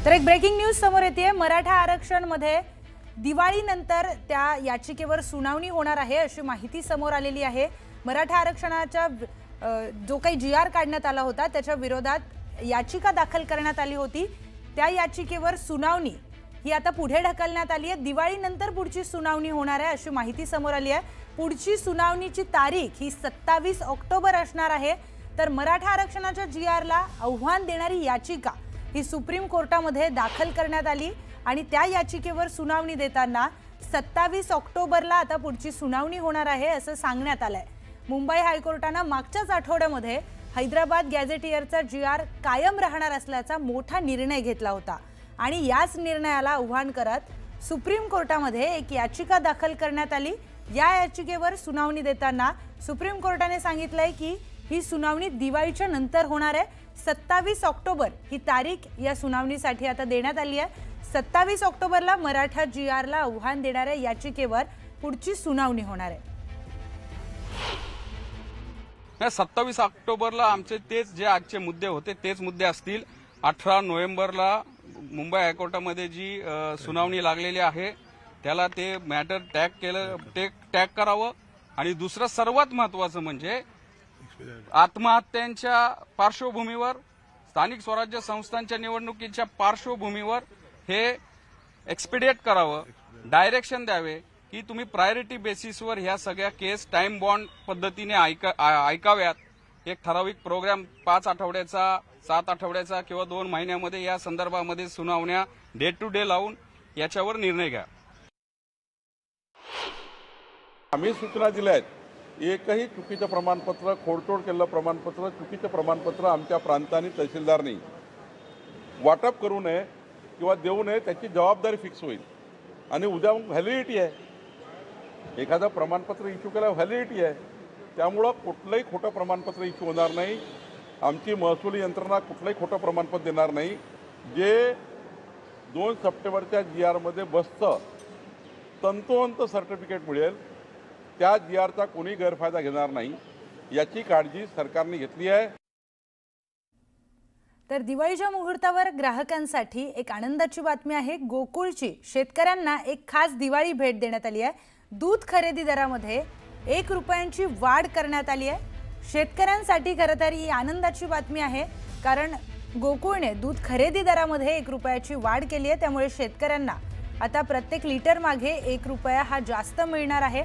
तर एक breaking news समोर येते। मराठा आरक्षण मध्ये दिवाळीनंतर त्या याचिकेवर सुनावणी होणार आहे अशी माहिती समोर आलेली आहे। मराठा आरक्षणाचा जो काही जीआर काढण्यात आला होता त्याच्या विरोधात याचिका दाखल करण्यात आली होती। त्या याचिकेवर सुनावणी ही आता पुढे ढकलण्यात आली आहे। दिवाळीनंतर पुढची सुनावणी होणार आहे अशी माहिती समोर आली आहे। पुढची सुनावणीची तारीख ही 27 ऑक्टोबर असणार आहे। तर मराठा आरक्षणाच्या जीआरला आव्हान देणारी याचिका ही सुप्रीम कोर्टामध्ये दाखल करण्यात आली आणि त्या याचिकेवर सुनावणी देताना 27 ऑक्टोबरला आता पुढची सुनावणी होणार आहे असं सांगण्यात आलंय। मुंबई हायकोर्टाने मागच्याच आठवड्यामध्ये हैदराबाद गॅझेटियरचा जीआर कायम राहणार असल्याचा मोठा निर्णय घेतला होता आणि याच निर्णयाला आव्हान करत सुप्रीम कोर्टामध्ये एक याचिका दाखल करण्यात आली। या याचिकेवर सुनावणी देताना सुप्रीम कोर्टाने सांगितलंय की ही सुनावणी दिवाळीच्या नंतर होणार आहे। 27 ऑक्टोबर ही तारीख या सुनावणीसाठी आता देण्यात आली आहे। 27 ऑक्टोबरला मराठा जीआरला आव्हान देणाऱ्या याचिकेवर पुढची सुनावणी होणार आहे। 27 ऑक्टोबरला आमचे तेच जे आजचे मुद्दे होते तेच मुद्दे असतील। 18 नोव्हेंबरला मुंबई हायकोर्टामध्ये जी सुनावणी लागलेली आहे त्याला ते मॅटर टॅग करावं आणि दुसरं सर्वात महत्त्वाचं म्हणजे आत्महत्यांच्या पार्श्वभूमीवर स्थानिक स्वराज्य संस्थांच्या निवडणुकीच्या पार्श्वभूमीवर हे एक्सपिडिएट करावं, डायरेक्शन द्यावे की तुम्ही प्रायोरिटी बेसिसवर ह्या सगळ्या केस टाइम बॉन्ड पद्धतीने ऐकाव्यात। एक ठराविक प्रोग्राम 5 आठवड्याचा 7 आठवड्याचा किंवा 2 महिन्यामध्ये या संदर्भामध्ये सुनावण्या डे टू डे लावून याच्यावर निर्णय घ्या। आम्ही सूचना दिल्या आहेत। एकही चुकीचं प्रमाणपत्र, खोडतोड केलेलं प्रमाणपत्र, चुकीचं प्रमाणपत्र आमच्या प्रांताने तहसीलदारनी वाटप करू नये किंवा देऊ नये, त्याची जबाबदारी फिक्स होईल। आणि उद्या व्हॅलिडिटी आहे, एखादं प्रमाणपत्र इश्यू केलं व्हॅलिडिटी आहे, त्यामुळं कुठलंही खोटं प्रमाणपत्र इश्यू होणार नाही। आमची महसुली यंत्रणा कुठलंही खोटं प्रमाणपत्र देणार नाही। जे 2 सप्टेंबरच्या जीआरमध्ये बसतं तंतोतंत सर्टिफिकेट मिळेल, त्या जीआरचा कोणी गैरफायदा घेणार नाही याची काळजी सरकारने घेतली आहे। तर दिवाळीच्या मुहूर्तावर ग्राहकांसाठी एक आनंदाची बातमी आहे। गोकुळची शेतकऱ्यांना एक खास दिवाळी भेट देण्यात आली आहे। दूध खरेदी दरामध्ये 1 रुपयांची वाढ करण्यात आली आहे। शेतकऱ्यांसाठी खरं तर ही आनंदाची बातमी आहे, कारण गोकुळने दूध खरेदी दरामध्ये 1 रुपयाची वाढ केली आहे। त्यामुळे शेतकऱ्यांना आता प्रत्येक लिटर मागे 1 रुपया हा जास्त मिळणार आहे।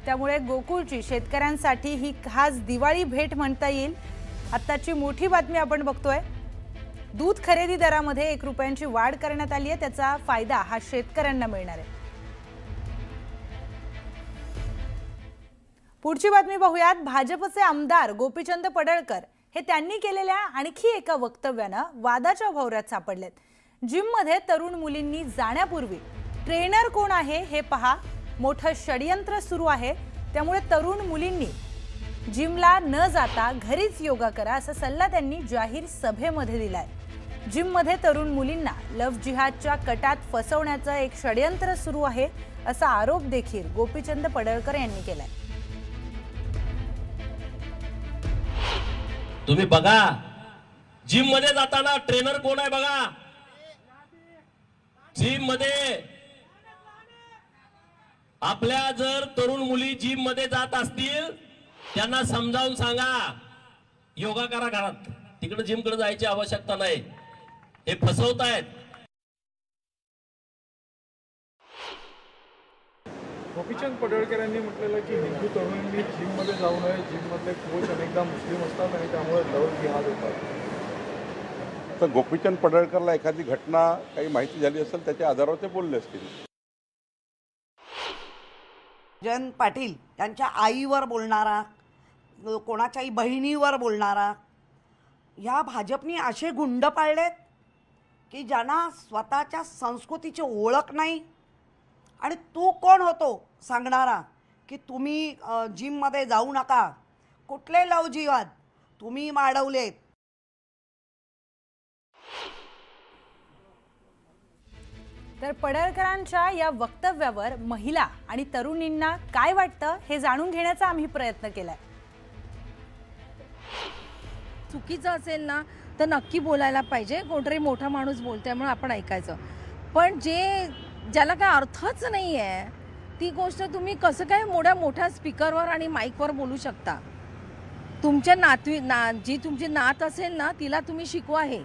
त्यामुळे गोकुळची शेतकऱ्यांसाठी ही खास दिवाळी भेट म्हणता येईल। आत्ताची मोठी बातमी आपण बघतोय, दूध खरेदी दरामध्ये 1 रुपयांची वाढ करण्यात आली आहे। त्याचा फायदा हा शेतकऱ्यांना मिळणार आहे। पुढची बातमी पाहूयात। भाजपचे आमदार गोपीचंद पडळकर हे त्यांनी केलेल्या आणखी एका वक्तव्यानं वादाच्या भोवऱ्यात सापडलेत। जिममध्ये तरुण मुलींनी जाण्यापूर्वी ट्रेनर कोण आहे हे पहा, मोठं षडयंत्र सुरू आहे। त्यामुळे तरुण मुलींनी जिमला न जाता घरीच योगा करा असा सल्ला त्यांनी जाहीर सभेमध्ये दिलाय। जिममध्ये तरुण मुलींना लव्ह जिहादच्या कटात फसवण्याचं एक षडयंत्र सुरू आहे असा आरोप देखील गोपीचंद पडळकर यांनी केलाय। तुम्ही बघा, जिम मध्ये जाताना ट्रेनर कोण आहे बघा। जिम मध्ये आपल्या जर तरुण मुली जिम मध्ये जात असतील त्यांना समजावून सांगा, योगा करा घरात, तिकडे जिम कडे जायची आवश्यकता नाही, हे फसवतायत। गोपीचंद पडळकर यांनी म्हटलेलं की हिंदू तरुणांनी जिम मध्ये जाऊ नये, जिम मधले कोच अनेकदा मुस्लिम असतात आणि त्यामुळे लव्ह जिहाद होतात। तर गोपीचंद पडळकरला एखादी घटना काही माहिती झाली असेल त्याच्या आधारावर ते बोलले असतील। जयंत पाटील त्यांच्या आईवर बोलणारा, कोणाच्याही बहिणीवर बोलणारा, ह्या भाजपनी असे गुंड पाळलेत की ज्यांना स्वतःच्या संस्कृतीची ओळख नाही। आणि तू कोण होतो सांगणारा की तुम्ही जिममध्ये जाऊ नका, कुठले लव जिहाद तुम्ही माडवलेत। तर पडळकरांच्या या वक्तव्यावर महिला आणि तरुणींना काय वाटतं हे जाणून घेण्याचा आम्ही प्रयत्न केलाय। चुकीचं असेल ना तर नक्की बोलायला पाहिजे. कोणतरी मोठा माणूस बोलतोय म्हणून आपण ऐकायचं. पण ज्याला काय अर्थच नाही आहे ती गोष्ट तुम्ही कसं काय मोठ्या स्पीकरवर आणि माईकवर बोलू शकता? तुमच्या जी तुमची नात असेल ना तिला तुम्ही शिकवा. हे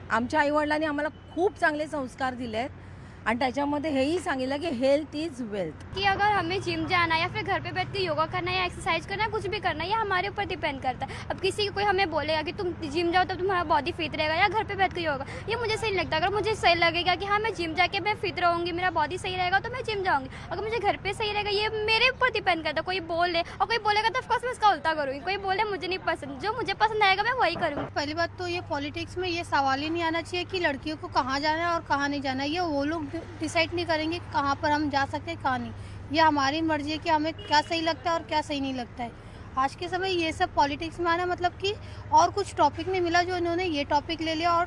आमच्या आईवडिलांनी आम्हाला खूप चांगले संस्कार दिले आहेत और त्याच्यामध्ये हेही सांगितलं की हेल्थ इज वेल्थ. कि अगर हमें जिम जाना या फिर घर पे बैठ के योगा करना या एक्सरसाइज करना कुछ भी करना ये हमारे ऊपर डिपेंड करता है. अब किसी कोई हमें बोलेगा कि तुम जिम जाओ तब तुम्हारा बॉडी फिट रहेगा या घर पे बैठ के योगा, ये मुझे सही लगता है. अगर मुझे सही लगेगा कि हाँ मैं जिम जाके मैं फिट रहूँगी, मेरा बॉडी सही रहेगा तो मैं जिम जाऊँगी. अगर मुझे घर पे सही रहेगा ये मेरे ऊपर डिपेंड करता है. कोई बोले और कोई बोलेगा तो ऑफकोर्स मैं उसका उल्टा करूँगी. कोई बोले मुझे नहीं पसंद, जो मुझे पसंद आएगा मैं वही करूँगी. पहली बात तो ये पॉलिटिक्स में ये सवाल ही नहीं आना चाहिए कि लड़कियों को कहाँ जाना है और कहाँ नहीं जाना है. ये वो लोग डिसाइड नहीं करेंगे कहाँ पर हम जा सकते हैं कहाँ नहीं. ये हमारी मर्जी है कि हमें क्या सही लगता है और क्या सही नहीं लगता है. आज के समय ये सब पॉलिटिक्स में आना मतलब कि और कुछ टॉपिक नहीं मिला जो इन्होंने ये टॉपिक ले लिया और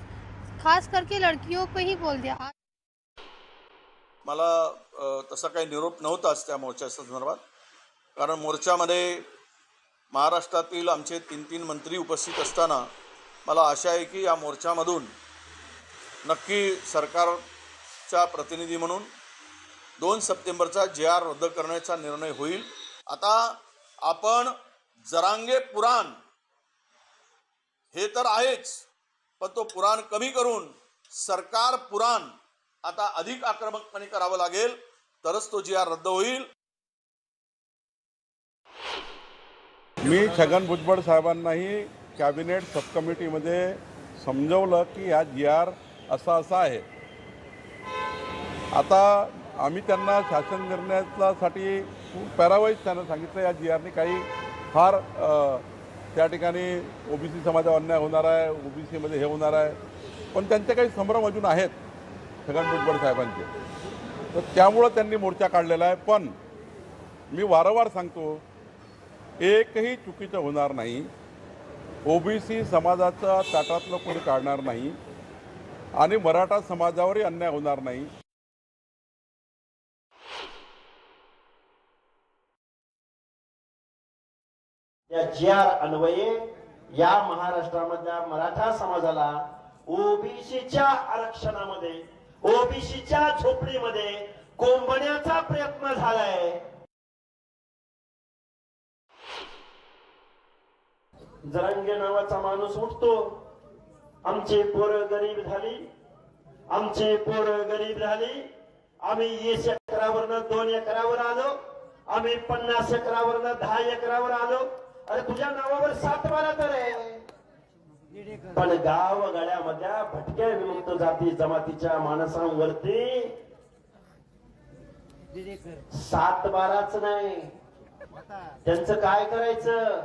खास करके लड़कियों पे ही बोल दिया. मला तसा काही निरोप नव्हताच त्या मोर्चाच्या संदर्भात, कारण मोर्चामध्ये महाराष्ट्रातील आमचे 3 मंत्री उपस्थित असताना मला आशा आहे की या मोर्चामधून नक्की सरकारचा प्रतिनिधी म्हणून 2 सप्टेंबरचा JR रद्द करण्याचा निर्णय होईल. आता आपण जरांगे पुराण हे तर आहेच, पण तो पुराण कमी करून सरकार पुराण आता अधिक आक्रमकपणे करावं लागेल, तरच तो JR रद्द होईल. मी छगन भुजबळ साहेबांनाही कॅबिनेट सबकमिटीमध्ये समजवलं की हा JR असा आहे. आता आम्ही त्यांना शासन निर्णयासाठी पॅरावाईज त्यांना सांगितलं या JRने काही फार त्या ठिकाणी OBC समाजावर अन्याय होणार आहे, OBCमध्ये हे होणार आहे, पण त्यांचे काही संभ्रम अजून आहेत छगन भुजबळ साहेबांचे, तर त्यामुळं त्यांनी मोर्चा काढलेला आहे. पण मी वारंवार सांगतो एकही चुकीचं होणार नाही. OBC समाजाचा ताटातलं कोणी काढणार नाही आणि मराठा समाजावरही अन्याय होणार नाही. या JR अन्वये या महाराष्ट्रामधल्या मराठा समाजाला OBCच्या आरक्षणामध्ये OBCच्या झोपडीमध्ये कोंबण्याचा प्रयत्न झालाय. जरांगे नावाचा माणूस उठतो, आमचे पोरं गरीब झाली, आमचे पोरं गरीब झाली, आम्ही 1 एकरावरनं 2 एकरावर आलो, आम्ही 50 एकरावरनं 10 एकरावर आलो. अरे तुझ्या नावावर 7-12 तर आहे, पण गाव गाड्यामधल्या भटक्या विमुक्त जाती जमातीच्या माणसांवरती 7-12च नाही. त्यांचं काय करायचं?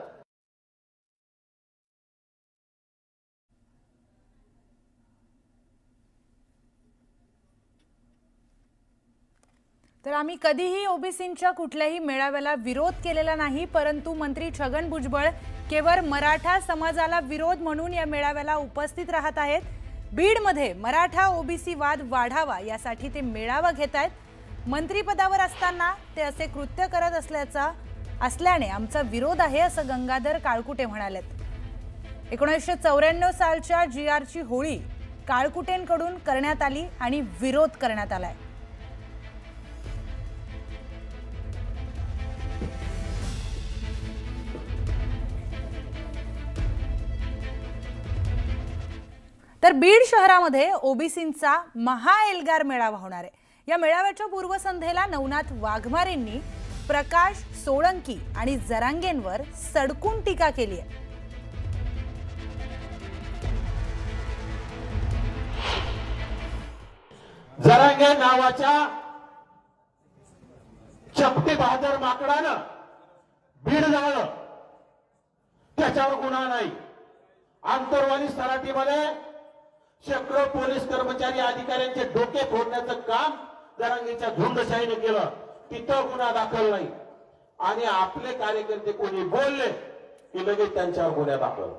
तर आम्ही कधीही ओबीसींच्या कुठल्याही मेळाव्याला विरोध केलेला नाही, परंतु मंत्री छगन भुजबळ केवळ मराठा समाजाला विरोध म्हणून या मेळाव्याला उपस्थित राहत आहेत. बीडमध्ये मराठा ओबीसी वाद वाढावा यासाठी ते मेळावा घेत आहेत. मंत्रिपदावर असताना ते असे कृत्य करत असल्याने आमचा विरोध आहे असं गंगाधर काळकुटे म्हणालेत. 1994 सालच्या JRची होळी काळकुटेंकडून करण्यात आली आणि विरोध करण्यात आलाय. तर बीड शहरामध्ये ओबीसींचा महाएल्गार मेळावा होणार आहे. या मेळाव्याच्या पूर्वसंध्येला नवनाथ वाघमारेंनी प्रकाश सोळंकी आणि जरांगेंवर सडकून टीका केली आहे. जरांगे नावाच्या चपटी बहादर माकडानं बीड जाळलं, त्याच्यावर गुन्हा नाही. आंतरवाली सराटीमध्ये शेकडो पोलीस कर्मचारी अधिकाऱ्यांचे डोके फोडण्याचं काम जरांगेच्या झुंडशाहीने केलं, तिथं गुन्हा दाखल नाही. आणि आपले कार्यकर्ते कोणी बोलले की लगेच त्यांच्यावर गुन्हा दाखल.